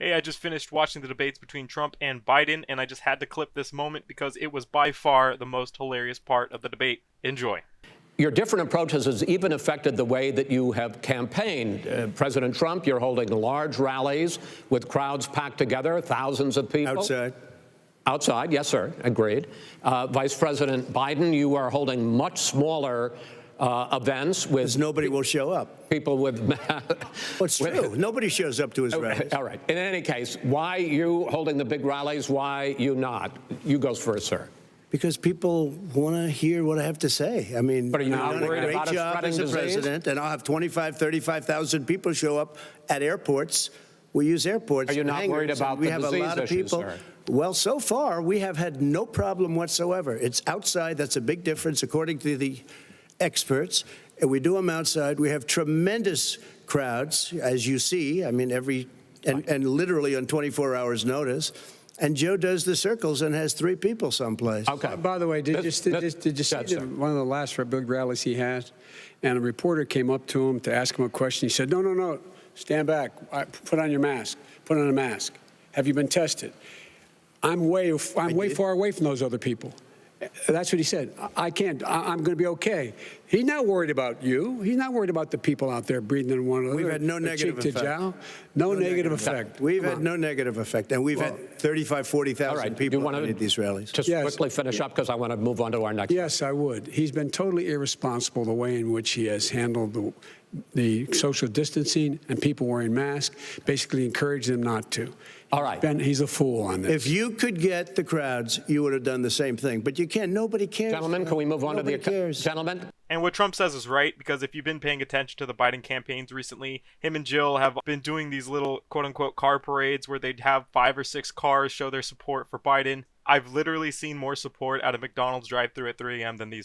Hey, I just finished watching the debates between Trump and Biden, and I just had to clip this moment because it was by far the most hilarious part of the debate. Enjoy. Your different approaches has even affected the way that you have campaigned. President Trump, you're holding large rallies with crowds packed together, thousands of people. Outside. Outside, yes, sir, agreed. Vice President Biden, you are holding much smaller events with... Because nobody will show up. People with... Well, it's true. Nobody shows up to his rallies. All right. In any case, why you holding the big rallies? Why you not? You go first, sir. Because people want to hear what I have to say. I mean, but are you not worried great about job as a president, and I'll have 35,000 people show up at airports. We use airports. Are you not worried about the disease issues, sir? Well, so far, we have had no problem whatsoever. It's outside. That's a big difference, according to the experts. And we do them outside. We have tremendous crowds, as you see. I mean, and literally on 24 hours notice. And Joe does the circles and has 3 people someplace. Okay. By the way, did you see one of the last big rallies he has? And a reporter came up to him to ask him a question. He said, no, stand back. Put on your mask. Put on a mask. Have you been tested? I'm way far away from those other people. That's what he said. I can't. I'm going to be okay. He's not worried about you. He's not worried about the people out there breathing in one another. We've had no negative effect. No negative effect. We've had no negative effect. And we've had 35,000, 40,000 people at these rallies. Just quickly finish up because I want to move on to our next. Yes, I would. He's been totally irresponsible the way in which he has handled the social distancing and people wearing masks, basically encouraged them not to. All right. He's a fool on this. If you could get the crowds, you would have done the same thing. But you can't. Nobody cares. Gentlemen, can we move on to the... cares. Gentlemen? And what Trump says is right, because if you've been paying attention to the Biden campaigns recently, him and Jill have been doing these little quote-unquote car parades where they'd have 5 or 6 cars show their support for Biden. I've literally seen more support at a McDonald's drive-thru at 3 a.m. than these